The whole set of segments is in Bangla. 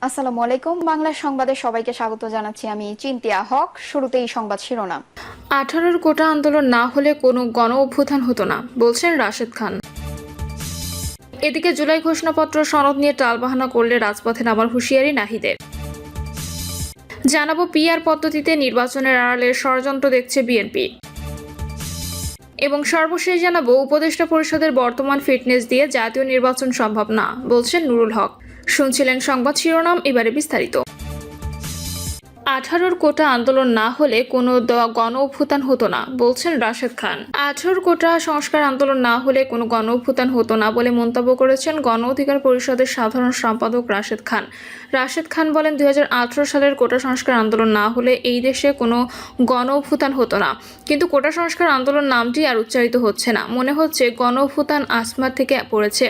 আসসালামু আলাইকুম। বাংলা সংবাদে সবাইকে স্বাগত জানাচ্ছি। আমি চিন্তিয়া হক। শুরুতেই সংবাদ শিরোনাম। 18 কোটা আন্দোলন না হলে কোনো গণ অভ্যুত্থান হতো না, বলছেন রাশেদ খান। এদিকে জুলাই ঘোষণাপত্র সনদ নিয়ে টালবাহানা করলে রাজপথে নামার হুঁশিয়ারি নাহিদের। জানাবো পিআর পদ্ধতিতে নির্বাচনের আড়ালে ষড়যন্ত্র দেখছে বিএনপি। এবং সর্বশেষ জানাবো উপদেষ্টা পরিষদের বর্তমান ফিটনেস দিয়ে জাতীয় নির্বাচন সম্ভব না, বলছেন নুরুল হক। শুনছিলেন সংবাদ শিরোনাম, এবারে বিস্তারিত। 18 কোটা আন্দোলন না হলে কোনো গণ অভ্যুত্থান হতো না, বলছেন রাশেদ খান। 18 কোটা সংস্কার আন্দোলন না হলে কোনো গণ অভ্যুত্থান হতো না বলে মন্তব্য করেছেন গণ অধিকার পরিষদের সাধারণ সম্পাদক রাশেদ খান। রাশেদ খান বলেন, 2018 সালের কোটা সংস্কার আন্দোলন না হলে এই দেশে কোনো গণ অভ্যুত্থান হতো না। কিন্তু কোটা সংস্কার আন্দোলন নামটি আর উচ্চারিত হচ্ছে না, মনে হচ্ছে গণ অভ্যুত্থান আসমান থেকে পড়েছে।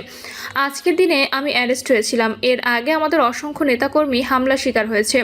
আজকের দিনে আমি অ্যারেস্ট হয়েছিলাম, এর আগে আমাদের অসংখ্য নেতাকর্মী হামলা শিকার হয়েছে।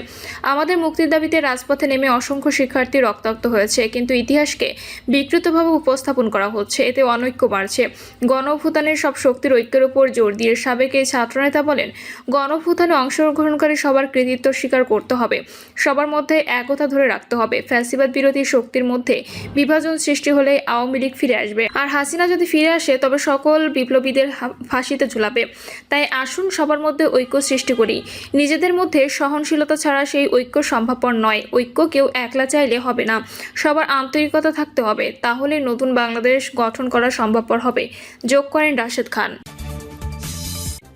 আমাদের মুক্তির দাবিতে রাজপথে নেমে অসংখ্য শিক্ষার্থী রক্তাক্ত হয়েছে, কিন্তু ইতিহাসকে বিকৃতভাবে উপস্থাপন করা হচ্ছে, এতে অনৈক্য বাড়ছে। গণ অভ্যুত্থানের সব শক্তির ঐক্যের উপর জোর দিয়ে সাবেক এই ছাত্রনেতা বলেন, গণ অভ্যুত্থানে অংশগ্রহণকারী সবার কৃতিত্ব স্বীকার করতে হবে, সবার মধ্যে একতা ধরে রাখতে হবে। ফ্যাসিবাদ বিরোধী শক্তির মধ্যে বিভাজন সৃষ্টি হলে আওয়ামী লীগ ফিরে আসবে, আর হাসিনা যদি ফিরে আসে তবে সকল বিপ্লবীদের ফাঁসিতে ঝুলাবে। তাই আসুন সবার মধ্যে ঐক্য সৃষ্টি করি। নিজেদের মধ্যে সহনশীলতা ছাড়া সেই ঐক্য সম্ভবপর নয়। ঐক্য কেউ একলা চাইলে হবে না, সবার আন্তরিকতা থাকতে হবে, তাহলে নতুন বাংলাদেশ গঠন করা সম্ভবপর হবে, যোগ করেন রাশেদ খান।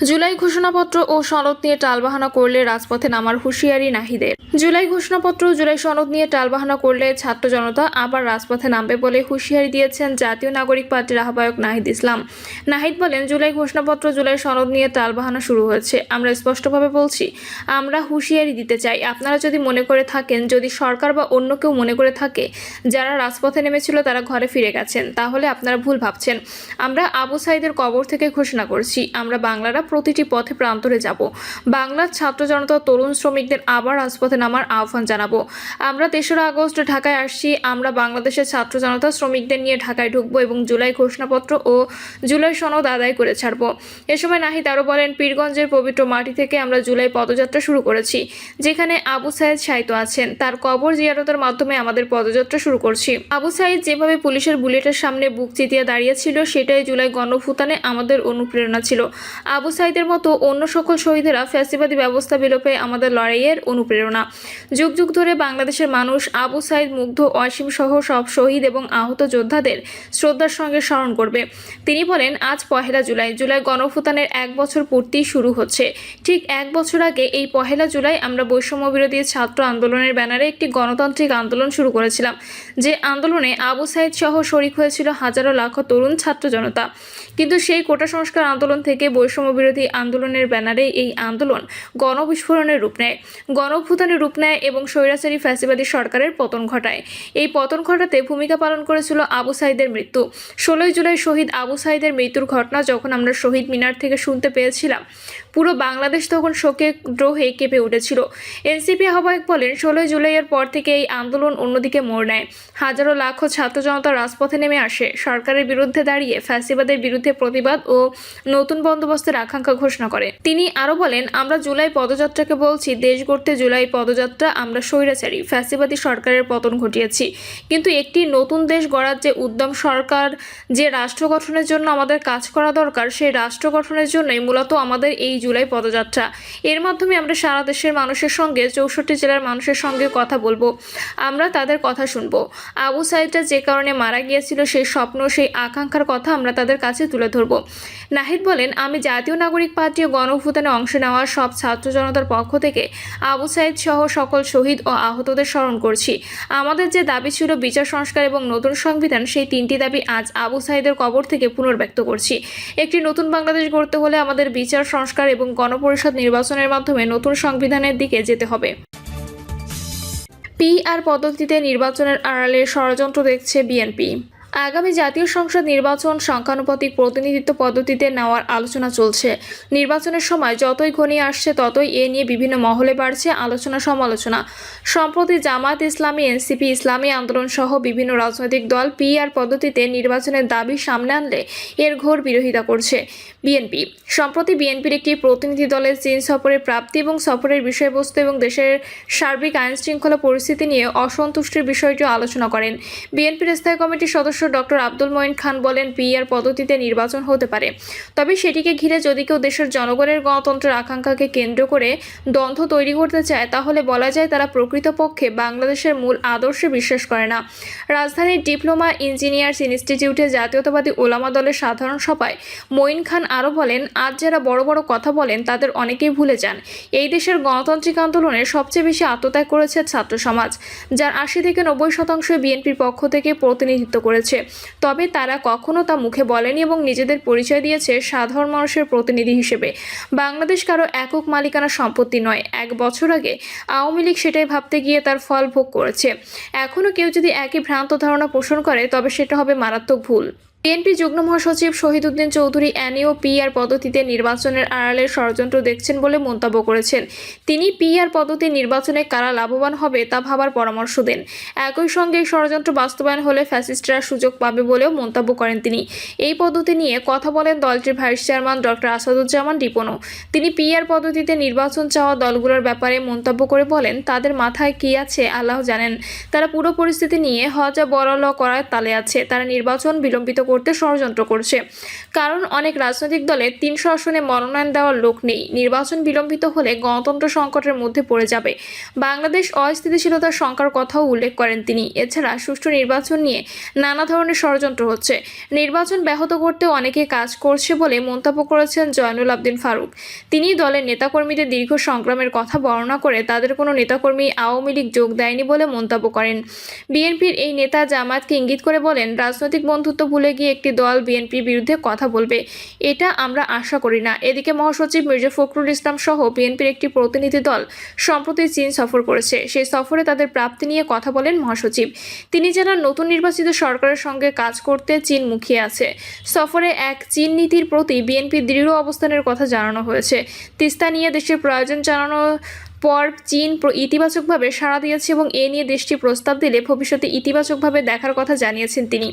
জুলাই ঘোষণাপত্র ও সনদ নিয়ে টালবাহানা করলে রাজপথে নামার হুঁশিয়ারি নাহিদের। জুলাই ঘোষণাপত্র জুলাই সনদ নিয়ে টালবাহানা করলে ছাত্র জনতা আবার রাজপথে নামবে বলে হুঁশিয়ারি দিয়েছেন জাতীয় নাগরিক পার্টির আহ্বায়ক নাহিদ ইসলাম। নাহিদ বলেন, জুলাই ঘোষণাপত্র জুলাই সনদ নিয়ে টালবাহানা শুরু হয়েছে। আমরা স্পষ্টভাবে বলছি, আমরা হুঁশিয়ারি দিতে চাই, আপনারা যদি মনে করে থাকেন, যদি সরকার বা অন্য কেউ মনে করে থাকে যারা রাজপথে নেমেছিল তারা ঘরে ফিরে গেছেন, তাহলে আপনারা ভুল ভাবছেন। আমরা আবু সাইদের কবর থেকে ঘোষণা করছি, আমরা বাংলারা প্রতিটি পথে প্রান্তরে যাব। বাংলার ছাত্র জনতা, তরুণ, শ্রমিকদের আবার রাজপথে নামার আহ্বান জানাবো। আমরা 3রা আগস্ট ঢাকায় আসছি, আমরা বাংলাদেশের ছাত্র জনতা, শ্রমিকদের নিয়ে ঢাকায় ঢুকবো এবং জুলাই ঘোষণাপত্র ও জুলাই সনদ আদায় করে ছাড়বো। এ সময় নাহিদ আরও বলেন, পীরগঞ্জের পবিত্র মাটি থেকে আমরা জুলাই পদযাত্রা শুরু করেছি, যেখানে আবু সাইদ শায়িত আছেন, তার কবর জিয়ারতের মাধ্যমে আমাদের পদযাত্রা শুরু করছি। আবু সাইদ যেভাবে পুলিশের বুলেটের সামনে বুক চিতিয়ে দাঁড়িয়েছিল, সেটাই জুলাই গণঅভ্যুত্থানে আমাদের অনুপ্রেরণা ছিল। আবু সাইদের মতো অন্য সকল শহীদেরা ফ্যাসিবাদী ব্যবস্থা বিলোপে আমাদের লড়াইয়ের অনুপ্রেরণা। যুগ যুগ ধরে বাংলাদেশের মানুষ আবু সাইদ, মুগ্ধ, অসীম সহ সব শহীদ এবং আহত যোদ্ধাদের শ্রদ্ধার সঙ্গে স্মরণ করবে। তিনি বলেন, আজ 1 জুলাই, জুলাই গণঅভ্যুত্থানের 1 বছর পূর্তি শুরু হচ্ছে। ঠিক 1 বছর আগে এই 1 জুলাই আমরা বৈষম্য বিরোধী ছাত্র আন্দোলনের ব্যানারে একটি গণতান্ত্রিক আন্দোলন শুরু করেছিলাম, যে আন্দোলনে আবু সাইদ সহ শরিক হয়েছিল হাজারো লাখো তরুণ ছাত্র জনতা। কিন্তু সেই কোটা সংস্কার আন্দোলন থেকে বৈষম্য বিরোধী আন্দোলনের ব্যানারে এই আন্দোলন গণবিস্ফোরণের রূপ নেয়, গণঅভ্যুত্থানের রূপ নেয় এবং স্বৈরাচারী ফ্যাসিবাদী সরকারের পতন ঘটায়। এই পতন ঘটাতে ভূমিকা পালন করেছিল আবু সাইদের মৃত্যু। 16 জুলাই শহীদ আবু সাইদের মৃত্যুর ঘটনা যখন আমরা শহীদ মিনার থেকে শুনতে পেয়েছিলাম, পুরো বাংলাদেশ তখন শোকে দ্রোহে কেঁপে উঠেছিল। এনসিপি আহ্বায়ক বলেন, 16 জুলাইয়ের পর থেকে এই আন্দোলন অন্যদিকে মোড় নেয়। হাজারো লাখো ছাত্র জনতা রাজপথে নেমে আসে, সরকারের বিরুদ্ধে দাঁড়িয়ে ফ্যাসিবাদের বিরুদ্ধে প্রতিবাদ ও নতুন বন্দোবস্তের আকাঙ্ক্ষা ঘোষণা করে। তিনি আরও বলেন, আমরা জুলাই পদযাত্রাকে বলছি দেশ গড়তে জুলাই পদযাত্রা। আমরা স্বৈরাচারী ফ্যাসিবাদী সরকারের পতন ঘটিয়েছি, কিন্তু একটি নতুন দেশ গড়ার যে উদ্যম, সরকার যে রাষ্ট্র গঠনের জন্য আমাদের কাজ করা দরকার, সেই রাষ্ট্র গঠনের জন্যই মূলত আমাদের এই জুলাই পদযাত্রা। এর মাধ্যমে আমরা সারা দেশের মানুষের সঙ্গে, 64 জেলার মানুষের সঙ্গে কথা বলবো, আমরা তাদের কথা শুনবো। আবু সাইদটা যে কারণে মারা গিয়েছিল, সেই স্বপ্ন, সেই আকাঙ্ক্ষার কথা আমরা তাদের কাছে তুলে ধরবো। নাহিদ বলেন, আমি জাতীয় নাগরিক পার্টি ও গণঅভ্যুত্থানে অংশ নেওয়া সব ছাত্র জনতার পক্ষ থেকে আবু সাইদ সহ সকল শহীদ ও আহতদের স্মরণ করছি। আমাদের যে দাবি ছিল বিচার সংস্কার এবং নতুন সংবিধান, সেই 3টি দাবি আজ আবু সাইদের কবর থেকে পুনর্ব্যক্ত করছি। একটি নতুন বাংলাদেশ গড়তে হলে আমাদের বিচার সংস্কার এবং গণপরিষদ নির্বাচনের মাধ্যমে নতুন সংবিধানের দিকে যেতে হবে। পিআর পদ্ধতিতে নির্বাচনের আড়ালে ষড়যন্ত্র দেখছে বিএনপি। আগামী জাতীয় সংসদ নির্বাচন সংখ্যানুপাতিক প্রতিনিধিত্ব পদ্ধতিতে নেওয়ার আলোচনা চলছে। নির্বাচনের সময় যতই ঘনিয়ে আসছে ততই এ নিয়ে বিভিন্ন মহলে বাড়ছে আলোচনা সমালোচনা। সম্প্রতি জামায়াত ইসলামী, এনসিপি, ইসলামী আন্দোলন সহ বিভিন্ন রাজনৈতিক দল পিআর পদ্ধতিতে নির্বাচনের দাবি সামনে আনলে এর ঘোর বিরোধিতা করছে বিএনপি। সম্প্রতি বিএনপির একটি প্রতিনিধি দলের চীন সফরের প্রাপ্তি এবং সফরের বিষয়বস্তু এবং দেশের সার্বিক আইনশৃঙ্খলা পরিস্থিতি নিয়ে অসন্তুষ্টির বিষয়টিও আলোচনা করেন। বিএনপির স্থায়ী কমিটির সদস্য ডক্টর আব্দুল মঈন খান বলেন, পিআর পদ্ধতিতে নির্বাচন হতে পারে, তবে সেটিকে ঘিরে যদি কেউ দেশের জনগণের গণতন্ত্রের আকাঙ্ক্ষাকে কেন্দ্র করে দ্বন্দ্ব তৈরি করতে চায় তাহলে বলা যায় তারা প্রকৃতপক্ষে বাংলাদেশের মূল আদর্শে বিশ্বাস করে না। রাজধানীর ডিপ্লোমা ইঞ্জিনিয়ার্স ইনস্টিটিউটে জাতীয়তাবাদী ওলামা দলের সাধারণ সভায় মঈন খান আরও বলেন, আজ যারা বড় বড় কথা বলেন তাদের অনেকেই ভুলে যান এই দেশের গণতান্ত্রিক আন্দোলনে সবচেয়ে বেশি আত্মত্যাগ করেছে ছাত্র সমাজ, যার ৮০ থেকে ৯০% বিএনপির পক্ষ থেকে প্রতিনিধিত্ব করেছে। তবে তারা কখনো তা মুখে বলেনি এবং নিজেদের পরিচয় দিয়েছে সাধারণ মানুষের প্রতিনিধি হিসেবে। বাংলাদেশ কারো একক মালিকানা সম্পত্তি নয়। ১ বছর আগে আওয়ামী লীগ সেটাই ভাবতে গিয়ে তার ফল ভোগ করেছে। এখনও কেউ যদি একই ভ্রান্ত ধারণা পোষণ করে তবে সেটা হবে মারাত্মক ভুল। বিএনপি যুগ্ম মহাসচিব শহীদউদ্দিন চৌধুরী এনইও পিআর পদ্ধতিতে নির্বাচনের আড়ালে ষড়যন্ত্র দেখছেন বলে মন্তব্য করেছেন। তিনি পিআর পদ্ধতি নির্বাচনে কারা লাভবান হবে তা ভাবার পরামর্শ দেন। একই সঙ্গে এই ষড়যন্ত্র বাস্তবায়ন হলে ফ্যাসিস্টরা সুযোগ পাবে বলেও মন্তব্য করেন তিনি। এই পদ্ধতি নিয়ে কথা বলেন দলটির ভাইস চেয়ারম্যান ডক্টর আসাদুজ্জামান রিপনও। তিনি পিআর পদ্ধতিতে নির্বাচন চাওয়া দলগুলোর ব্যাপারে মন্তব্য করে বলেন, তাদের মাথায় কি আছে আল্লাহ জানেন। তারা পুরো পরিস্থিতি নিয়ে হজা বড়ল করার তালে আছে। তারা নির্বাচন বিলম্বিত করতে ষড়যন্ত্র করছে, কারণ অনেক রাজনৈতিক দলে ৩০০ আসনে মনোনয়ন দেওয়ার লোক নেই। নির্বাচন বিলম্বিত হলে গণতন্ত্র সংকটের মধ্যে পড়ে যাবে। বাংলাদেশ অস্থিতিশীলতার শঙ্কার কথাও উল্লেখ করেন তিনি। এছাড়া সুষ্ঠু নির্বাচন নিয়ে নানা ধরনের ষড়যন্ত্র হচ্ছে, নির্বাচন ব্যাহত করতে অনেকে কাজ করছে বলে মন্তব্য করেছেন জয়নুল আবদিন ফারুক। তিনি দলের নেতাকর্মীদের দীর্ঘ সংগ্রামের কথা বর্ণনা করে তাদের কোনো নেতাকর্মী আওয়ামী লীগ যোগ দেয়নি বলে মন্তব্য করেন। বিএনপির এই নেতা জামায়াতকে ইঙ্গিত করে বলেন, রাজনৈতিক বন্ধুত্ব ভুলে গিয়ে একটি দল বিএনপির বিরুদ্ধে কথা বলবে, এটা আমরা আশা করি না। এদিকে মহাসচিব মির্জা ফখরুল ইসলাম সহ বিএনপির একটি প্রতিনিধি দল সম্প্রতি চীন সফর করেছে। সেই সফরে তাদের প্রাপ্তি নিয়ে কথা বলেন মহাসচিব। তিনি জানান, নতুন নির্বাচিত সরকারের সঙ্গে কাজ করতে চীন মুখিয়ে আছে। সফরে এক চীন নীতির প্রতি বিএনপির দৃঢ় অবস্থানের কথা জানানো হয়েছে। তিস্তা নিয়ে দেশের প্রয়োজন জানানোর পর চীন ইতিবাচকভাবে সাড়া দিয়েছে এবং এ নিয়ে দেশটি প্রস্তাব দিলে ভবিষ্যতে ইতিবাচকভাবে দেখার কথা জানিয়েছেন তিনি।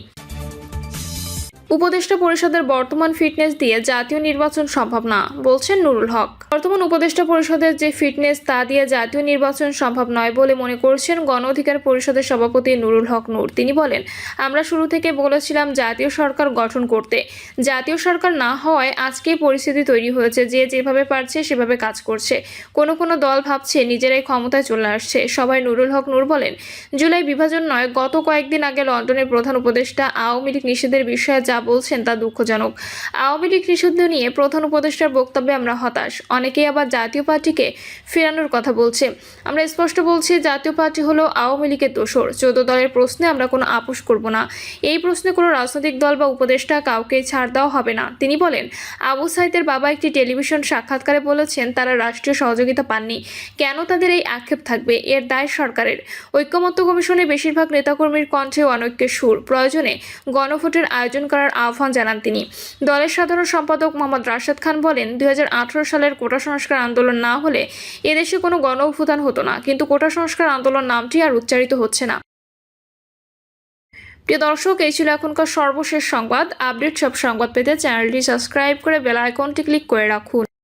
উপদেষ্টা পরিষদের বর্তমান ফিটনেস দিয়ে জাতীয় নির্বাচন সম্ভব না, বলছেন নুরুল হক। বর্তমান উপদেষ্টা পরিষদের যে ফিটনেস তা দিয়ে জাতীয় নির্বাচন সম্ভব নয় বলে মনে করছেন গণ অধিকার পরিষদের সভাপতি নুরুল হক নূর। তিনি বলেন, আমরা শুরু থেকে বলেছিলাম জাতীয় সরকার গঠন করতে। জাতীয় সরকার না হওয়ায় আজকেই পরিস্থিতি তৈরি হয়েছে যে যেভাবে পারছে সেভাবে কাজ করছে। কোনো দল ভাবছে নিজেরাই ক্ষমতায় চলে আসছে। সবাই নুরুল হক নূর বলেন, জুলাই বিভাজন নয়, গত কয়েকদিন আগে লন্ডনের প্রধান উপদেষ্টা আওয়ামী লীগ নিষেধের বিষয়ে যা বলছেন তা দুঃখজনক। আওয়ামী লীগ নিষিদ্ধ নিয়ে প্রধান উপদেষ্টার বক্তব্যে আমরা হতাশ। অনেকেই আবার জাতীয় পার্টিকে ফেরানোর কথা বলছে। আমরা স্পষ্ট বলছি, জাতীয় পার্টি হলো আওয়ামী লীগের দোসর। 14 দলের প্রশ্নে আমরা কোনো আপোষ করব না। এই প্রশ্নে কোনো রাজনৈতিক দল বা উপদেষ্টা কাউকে ছাড় দেওয়া হবে না। তিনি বলেন, আবু সাইদের বাবা একটি টেলিভিশন সাক্ষাৎকারে বলেছেন তারা রাষ্ট্রীয় সহযোগিতা পাননি। কেন তাদের এই আক্ষেপ থাকবে? এর দায় সরকারের। ঐক্যমত্য কমিশনে বেশিরভাগ নেতাকর্মীর কণ্ঠে অনৈক্যের সুর। প্রয়োজনে গণভোটের আয়োজন করার আহ্বান জানান তিনি। দলের সাধারণ সম্পাদক মোহাম্মদ রাশেদ খান বলেন, 2018 সালের কোটা সংস্কার আন্দোলন না হলে এদেশে কোনো গণ অভ্যুত্থান হতো না, কিন্তু কোটা সংস্কার আন্দোলন নামটি আর উচ্চারিত হচ্ছে না। প্রিয় দর্শক, এই ছিল এখনকার সর্বশেষ সংবাদ। আপডেট সব সংবাদ পেতে চ্যানেলটি সাবস্ক্রাইব করে বেল আইকনটি ক্লিক করে রাখুন।